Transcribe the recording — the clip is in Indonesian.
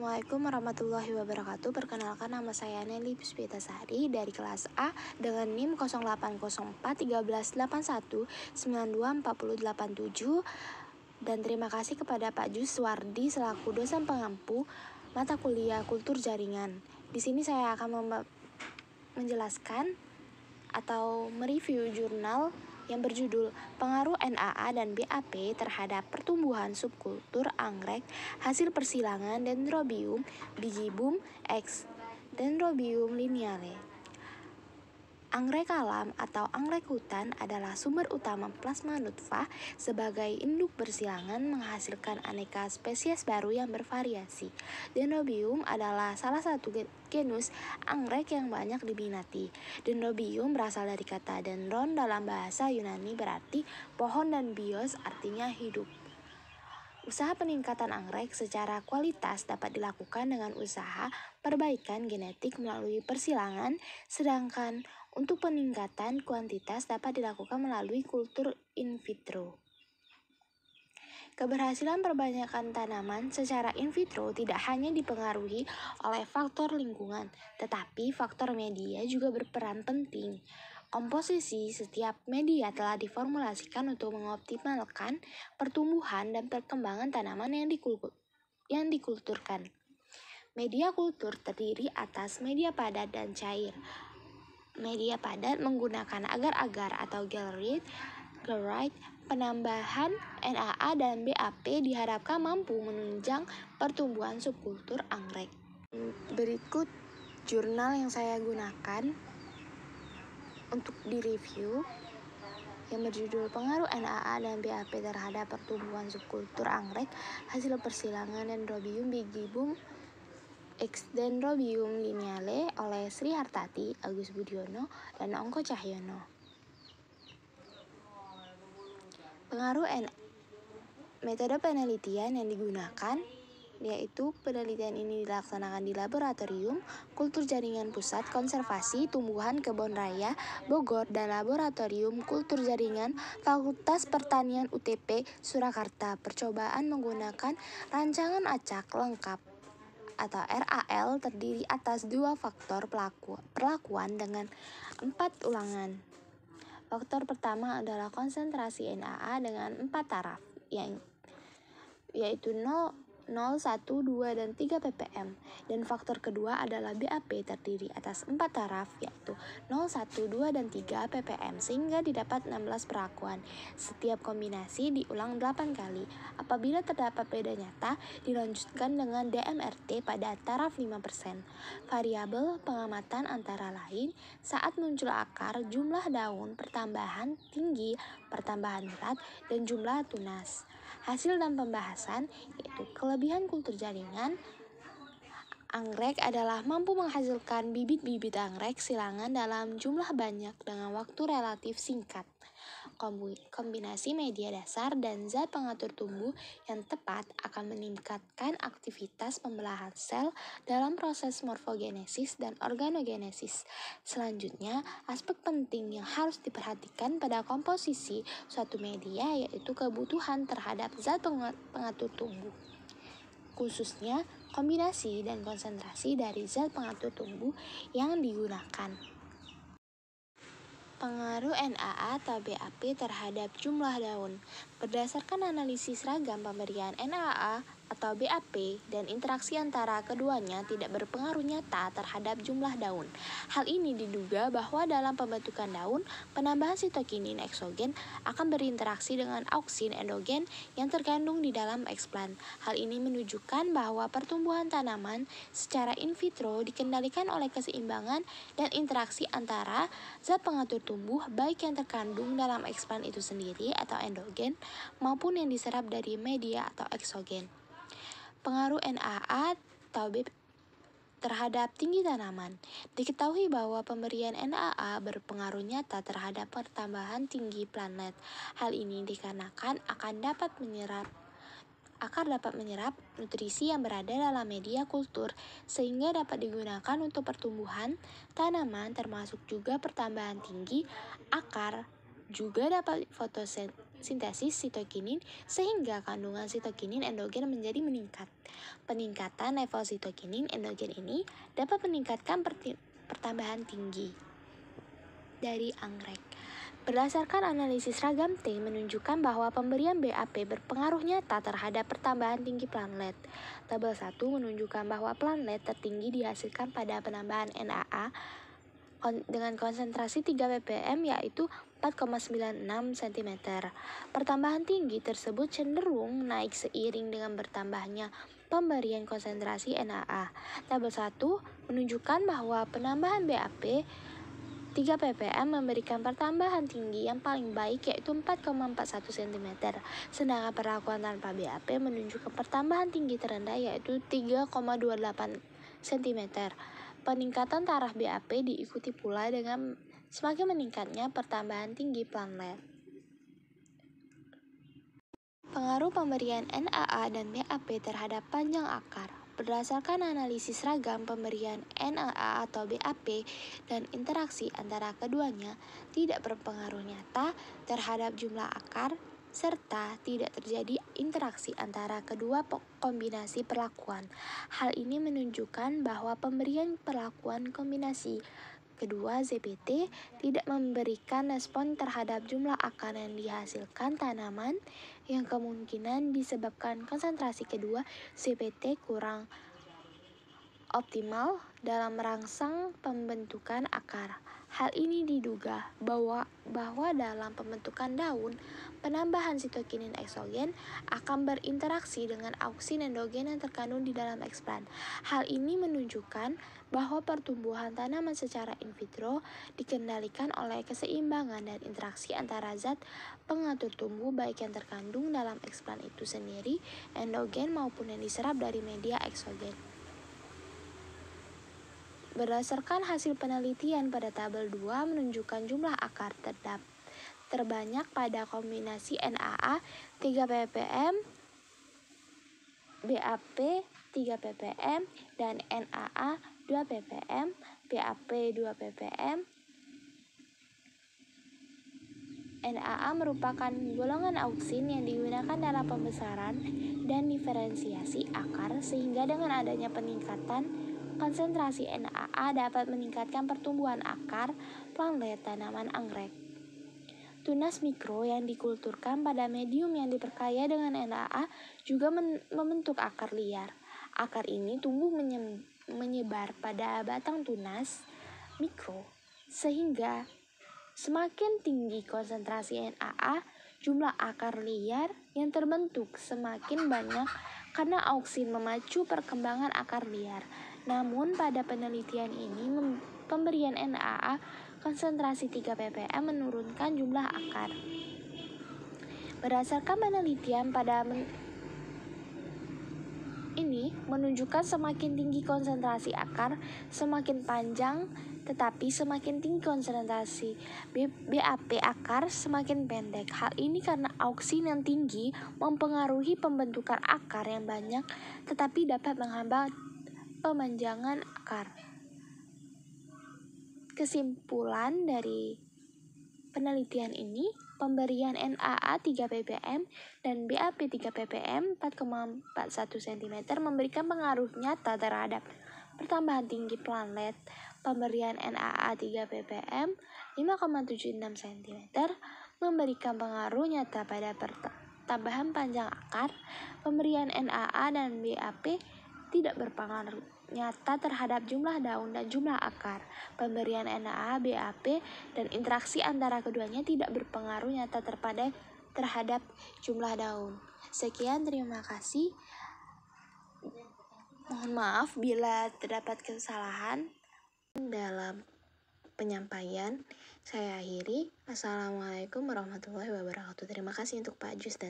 Assalamualaikum warahmatullahi wabarakatuh. Perkenalkan, nama saya Nelly Puspitasari dari kelas A dengan NIM 0804 1381 924087, dan terima kasih kepada Pak Juswardi selaku dosen pengampu mata kuliah Kultur Jaringan. Di sini saya akan menjelaskan atau mereview jurnal yang berjudul Pengaruh NAA dan BAP terhadap Pertumbuhan Subkultur Anggrek Hasil Persilangan Dendrobium bigibum X Dendrobium lineale. Anggrek alam atau anggrek hutan adalah sumber utama plasma nutfah. Sebagai induk bersilangan menghasilkan aneka spesies baru yang bervariasi. Dendrobium adalah salah satu genus anggrek yang banyak diminati. Dendrobium berasal dari kata dendron dalam bahasa Yunani, berarti pohon, dan bios artinya hidup. Usaha peningkatan anggrek secara kualitas dapat dilakukan dengan usaha perbaikan genetik melalui persilangan, sedangkan untuk peningkatan kuantitas dapat dilakukan melalui kultur in vitro. Keberhasilan perbanyakan tanaman secara in vitro tidak hanya dipengaruhi oleh faktor lingkungan, tetapi faktor media juga berperan penting. Komposisi setiap media telah diformulasikan untuk mengoptimalkan pertumbuhan dan perkembangan tanaman yang dikulturkan. Media kultur terdiri atas media padat dan cair. Media padat menggunakan agar-agar atau galerit. Penambahan NAA dan BAP diharapkan mampu menunjang pertumbuhan subkultur anggrek. Berikut jurnal yang saya gunakan untuk direview yang berjudul Pengaruh NAA dan BAP terhadap Pertumbuhan Subkultur Anggrek Hasil Persilangan Dendrobium bigibum X Dendrobium lineale oleh Sri Hartati, Agus Budiono, dan Ongko Cahyono. Pengaruh metode penelitian yang digunakan yaitu penelitian ini dilaksanakan di Laboratorium Kultur Jaringan Pusat Konservasi Tumbuhan Kebon Raya Bogor dan Laboratorium Kultur Jaringan Fakultas Pertanian UTP Surakarta. Percobaan menggunakan rancangan acak lengkap atau RAL terdiri atas 2 faktor perlakuan dengan 4 ulangan. Faktor pertama adalah konsentrasi NAA dengan 4 taraf, yaitu 0, 1, 2, dan 3 ppm. Dan faktor kedua adalah BAP terdiri atas 4 taraf, yaitu 0, 1, 2, dan 3 ppm, sehingga didapat 16 perlakuan. Setiap kombinasi diulang 8 kali. Apabila terdapat beda nyata, dilanjutkan dengan DMRT pada taraf 5%. Variabel pengamatan antara lain saat muncul akar, jumlah daun, pertambahan tinggi, pertambahan berat, dan jumlah tunas. Hasil dan pembahasan yaitu kelebihan kultur jaringan anggrek adalah mampu menghasilkan bibit-bibit anggrek silangan dalam jumlah banyak dengan waktu relatif singkat. Kombinasi media dasar dan zat pengatur tumbuh yang tepat akan meningkatkan aktivitas pembelahan sel dalam proses morfogenesis dan organogenesis. Selanjutnya, aspek penting yang harus diperhatikan pada komposisi suatu media yaitu kebutuhan terhadap zat pengatur tumbuh, khususnya kombinasi dan konsentrasi dari zat pengatur tumbuh yang digunakan. Pengaruh NAA atau BAP terhadap jumlah daun. Berdasarkan analisis ragam pemberian NAA atau BAP dan interaksi antara keduanya tidak berpengaruh nyata terhadap jumlah daun. Hal ini diduga bahwa dalam pembentukan daun, penambahan sitokinin eksogen akan berinteraksi dengan auksin endogen yang terkandung di dalam eksplan. Hal ini menunjukkan bahwa pertumbuhan tanaman secara in vitro dikendalikan oleh keseimbangan dan interaksi antara zat pengatur tumbuh baik yang terkandung dalam eksplan itu sendiri atau endogen maupun yang diserap dari media atau eksogen. Pengaruh NAA atau BAP terhadap tinggi tanaman. Diketahui bahwa pemberian NAA berpengaruh nyata terhadap pertambahan tinggi planet. Hal ini dikarenakan akar dapat menyerap nutrisi yang berada dalam media kultur sehingga dapat digunakan untuk pertumbuhan tanaman, termasuk juga pertambahan tinggi akar juga dapat sintesis sitokinin sehingga kandungan sitokinin endogen menjadi meningkat. Peningkatan level sitokinin endogen ini dapat meningkatkan pertambahan tinggi dari anggrek. Berdasarkan analisis ragam T menunjukkan bahwa pemberian BAP berpengaruh nyata terhadap pertambahan tinggi platelet. Tabel 1 menunjukkan bahwa platelet tertinggi dihasilkan pada penambahan NAA dengan konsentrasi 3 ppm yaitu 4,96 cm. Pertambahan tinggi tersebut cenderung naik seiring dengan bertambahnya pemberian konsentrasi NAA. Tabel 1 menunjukkan bahwa penambahan BAP 3 ppm memberikan pertambahan tinggi yang paling baik yaitu 4,41 cm. Sedangkan perlakuan tanpa BAP menunjukkan pertambahan tinggi terendah yaitu 3,28 cm. Peningkatan taraf BAP diikuti pula dengan semakin meningkatnya pertambahan tinggi platelet. Pengaruh pemberian NAA dan BAP terhadap panjang akar. Berdasarkan analisis ragam pemberian NAA atau BAP dan interaksi antara keduanya tidak berpengaruh nyata terhadap jumlah akar serta tidak terjadi interaksi antara kedua kombinasi perlakuan. Hal ini menunjukkan bahwa pemberian perlakuan kombinasi kedua ZPT tidak memberikan respon terhadap jumlah akar yang dihasilkan tanaman yang kemungkinan disebabkan konsentrasi kedua ZPT kurang optimal dalam merangsang pembentukan akar. Hal ini diduga bahwa dalam pembentukan daun, penambahan sitokinin eksogen akan berinteraksi dengan auksin endogen yang terkandung di dalam eksplan. Hal ini menunjukkan bahwa pertumbuhan tanaman secara in vitro dikendalikan oleh keseimbangan dan interaksi antara zat pengatur tumbuh baik yang terkandung dalam eksplan itu sendiri, endogen maupun yang diserap dari media eksogen. Berdasarkan hasil penelitian pada tabel 2 menunjukkan jumlah akar terbanyak pada kombinasi NAA 3 ppm, BAP 3 ppm, dan NAA 2 ppm, BAP 2 ppm. NAA merupakan golongan auksin yang digunakan dalam pembesaran dan diferensiasi akar sehingga dengan adanya peningkatan konsentrasi NAA dapat meningkatkan pertumbuhan akar platelet tanaman anggrek. Tunas mikro yang dikulturkan pada medium yang diperkaya dengan NAA juga membentuk akar liar. Akar ini tumbuh menyebar pada batang tunas mikro sehingga semakin tinggi konsentrasi NAA, jumlah akar liar yang terbentuk semakin banyak karena auksin memacu perkembangan akar liar. Namun pada penelitian ini pemberian NAA konsentrasi 3 ppm menurunkan jumlah akar. Berdasarkan penelitian pada ini menunjukkan semakin tinggi konsentrasi akar, semakin panjang, tetapi semakin tinggi konsentrasi BAP akar semakin pendek. Hal ini karena auksin yang tinggi mempengaruhi pembentukan akar yang banyak, tetapi dapat menghambat pemanjangan akar. Kesimpulan dari penelitian ini, pemberian NAA 3 ppm dan BAP 3 ppm 4,41 cm memberikan pengaruh nyata terhadap pertambahan tinggi platelet. Pemberian NAA 3 ppm 5,76 cm memberikan pengaruh nyata pada pertambahan panjang akar. Pemberian NAA dan BAP tidak berpengaruh nyata terhadap jumlah daun dan jumlah akar. Pemberian NAA, BAP, dan interaksi antara keduanya tidak berpengaruh nyata terhadap jumlah daun. Sekian, terima kasih. Mohon maaf bila terdapat kesalahan dalam penyampaian. Saya akhiri. Assalamualaikum warahmatullahi wabarakatuh. Terima kasih untuk Pak Jus dan